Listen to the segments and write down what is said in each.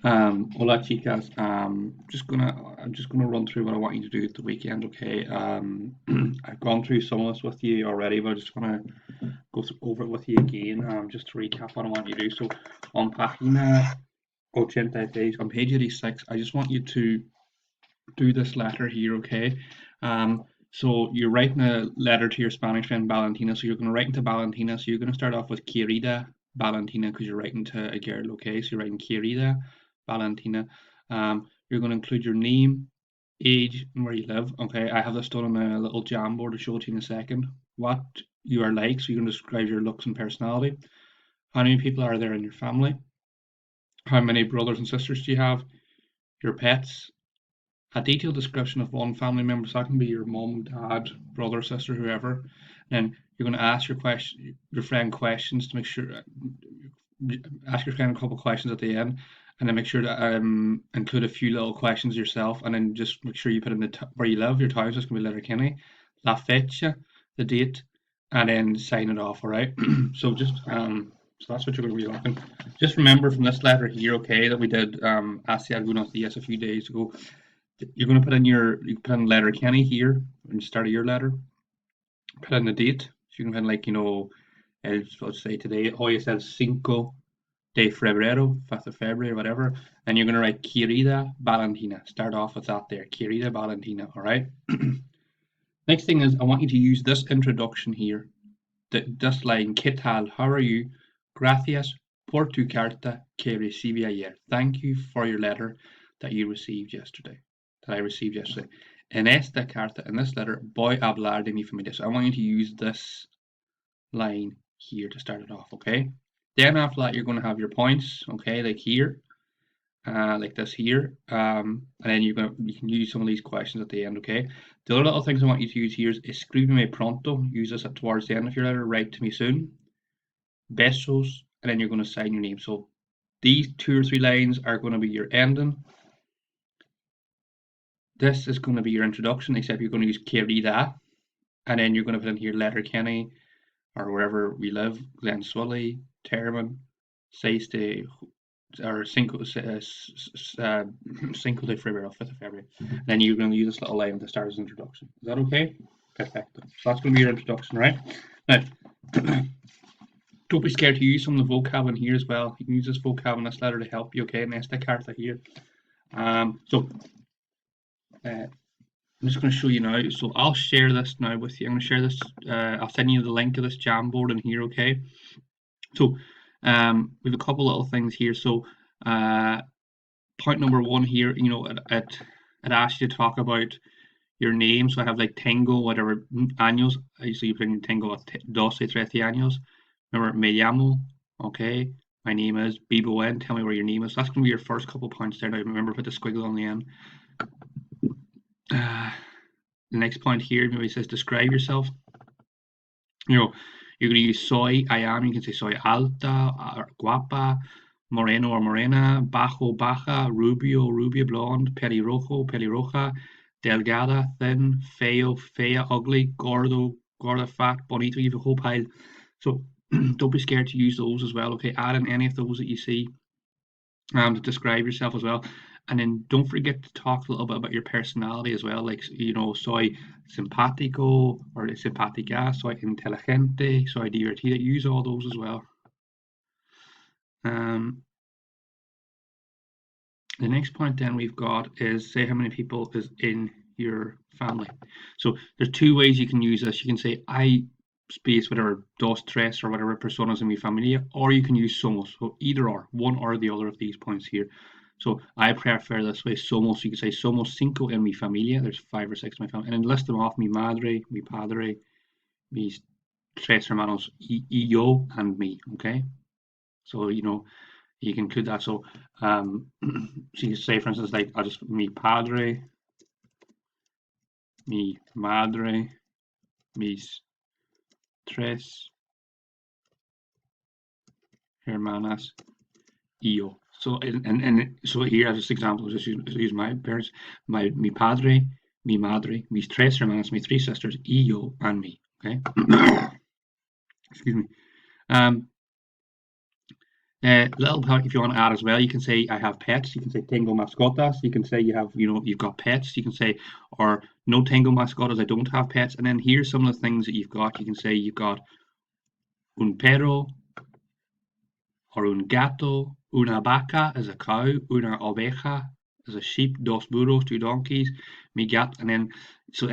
Hola chicas. I'm just gonna run through what I want you to do at the weekend, okay? I've gone through some of this with you already, but I just wanna over it with you again, just to recap what I want you to do. So on página 86, on page 86, I just want you to do this letter here, okay? So you're writing a letter to your Spanish friend Valentina. So you're gonna write into Valentina. So you're gonna start off with Querida Valentina because you're writing to a girl, okay? So you're writing Querida Valentina. You're going to include your name, age, and where you live. Okay, I have this done on a little Jamboard to show it to you in a second. What you are like, so you can describe your looks and personality. How many people are there in your family? How many brothers and sisters do you have? Your pets. A detailed description of one family member, so that can be your mom, dad, brother, sister, whoever. And then you're going to ask your friend questions to make sure ask your friend a couple of questions at the end, and then make sure to include a few little questions yourself, and then just make sure you put in where you live, your town, so it's going to be Letterkenny, la fecha, the date, and then sign it off, all right? So so that's what you're going to be looking. Just remember from this letter here, okay, that we did hace algunos días a few days ago. You're going to you put in Letterkenny here, in the start of your letter, put in the date, so you can put in like, let's say today, hoy es el cinco de febrero, 5th of February, or whatever, and you're going to write Querida Valentina. Start off with that there, Querida Valentina, all right? Next thing is I want you to use this introduction here, this line, ¿Qué tal? How are you? Gracias por tu carta que recibí ayer. Thank you for your letter that you received yesterday, that I received yesterday. En esta carta, in this letter, voy a hablar de mi familia. So I want you to use this line here to start it off, okay? Then after that, you're going to have your points, okay, like here, like this here, and then you can use some of these questions at the end, okay? The other little things I want you to use here is escríbeme pronto. Use this towards the end of your letter. Write to me soon. Besos, and then you're going to sign your name. So these 2 or 3 lines are going to be your ending. This is going to be your introduction, except you're going to use querida, and then you're going to put in here Letterkenny, or wherever we live, Glenswilly, Termon, 6 de or Cinco de Febrero, 5th of February. And then you're going to use this little line to start as introduction. Is that okay? Perfect. So that's going to be your introduction, right? Now, don't be scared to use some of the vocab in here as well. You can use this vocab in this letter to help you, okay? And esta carta here. I'm just going to show you now. So I'll share this now with you. I'm going to share this. I'll send you the link to this Jamboard in here, okay? So we have a couple little things here. So point number 1 here, it asks you to talk about your name. So I have like tengo, whatever, años. So you put in tengo 12, 13 años. Remember, me llamo, okay? My name is Bibo N. Tell me where your name is. That's going to be your first couple points there. Now remember, put the squiggle on the end. The next point here, maybe it says describe yourself. You're going to use soy, I am. You can say soy alta, or guapa, moreno or morena, bajo, baja, rubio, rubia, blonde, pelirrojo, pelirroja, delgada, thin, feo, fea, ugly, gordo, gorda, fat, bonito. You have a whole pile. So don't be scared to use those as well, okay? Add in any of those that you see to describe yourself as well. And then don't forget to talk a little bit about your personality as well. Like, soy simpático or simpática, soy inteligente, soy divertida. Use all those as well. The next point then we've got is say how many people is in your family. So there's 2 ways you can use this. You can say I space whatever dos tres or whatever personas en mi familia, or you can use somos. So either or, one or the other of these points here. So I prefer this way, somos. You can say somos 5 en mi familia. There's 5 or 6 in my family, and then list them off: mi madre, mi padre, mis 3 hermanos, y yo, and me. Okay, so you can include that. So so you can say, for instance, like I'll just mi padre, mi madre, mis 3 hermanas, y yo. So and so here as this example, just use my parents, mi padre, mi madre, mis 3 hermanas, mis 3 sisters, y yo, and me. Okay. Excuse me. Little part if you want to add as well, you can say I have pets. You can say tengo mascotas. You can say you've got pets. You can say or no tengo mascotas. I don't have pets. And then here's some of the things that you've got. You can say you've got un perro or un gato, una vaca is a cow, una oveja is a sheep, dos burros, two donkeys, mi gat, and then so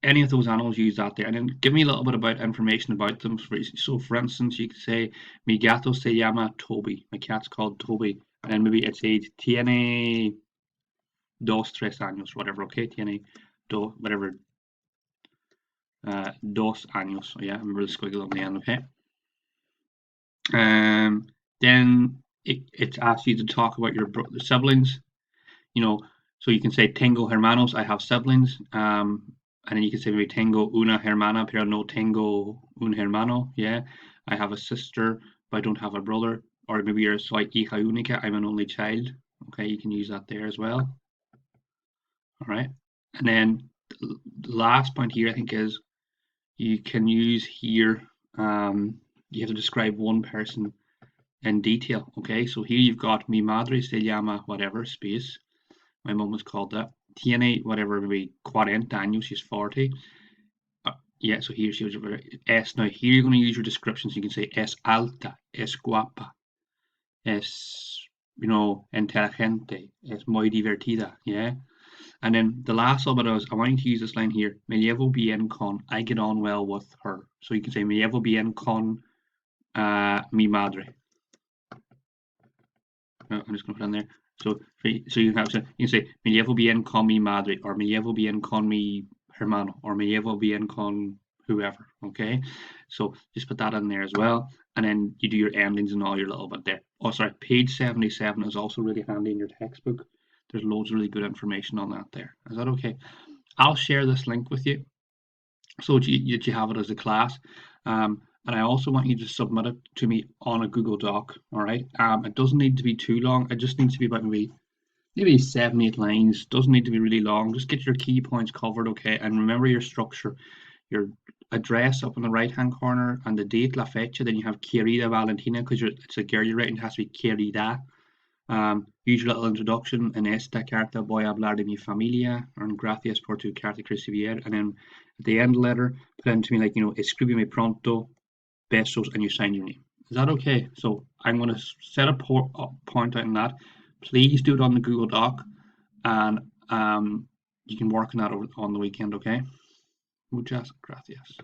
any of those animals use that there, and then give me a little bit about information about them. So, for instance, you could say mi gato se llama Toby. My cat's called Toby, and then maybe it's age tiene 2, 3 años, whatever. Okay, tiene whatever. 2 años. So yeah, remember the squiggle on the end. Okay. Then it asks you to talk about your siblings. So you can say tengo hermanos, I have siblings. And then you can say maybe tengo una hermana, pero no tengo un hermano. Yeah, I have a sister, but I don't have a brother. Or maybe you're like hija única, I'm an only child. Okay, you can use that there as well. All right, and then the last point here I think is you can use here. You have to describe one person in detail. Okay, so here you've got mi madre se llama whatever space. My mum was called that. Tiene whatever, maybe 40 años, she's 40. Yeah, so here she was S. Now here you're going to use your descriptions. You can say es alta, es guapa, es inteligente, es muy divertida. Yeah. And then the last little bit is I want you to use this line here. Me llevo bien con. I get on well with her. So you can say me llevo bien con mi madre. No, I'm just going to put in there. So you can say me llevo bien con mi madre, or me llevo bien con mi hermano, or me llevo bien con whoever. Okay, so just put that in there as well, and then you do your endings and all your little bit there. Oh, sorry, page 77 is also really handy in your textbook. There's loads of really good information on that there. Is that okay? I'll share this link with you so that you have it as a class. And I also want you to submit it to me on a Google Doc. All right. It doesn't need to be too long. It just needs to be about maybe 7, 8 lines. Doesn't need to be really long. Just get your key points covered, okay? And remember your structure, your address up in the right-hand corner, and the date, la fecha. Then you have querida Valentina because it's a girl you're writing. It has to be querida. Use your little introduction. En esta carta voy a hablar de mi familia. And gracias por tu carta que recibir. And then at the end letter, put into me like escríbeme pronto. Besos, and you sign your name. Is that okay? So I'm going to set a point out on that. Please do it on the Google Doc, and you can work on that on the weekend, okay? Muchas gracias.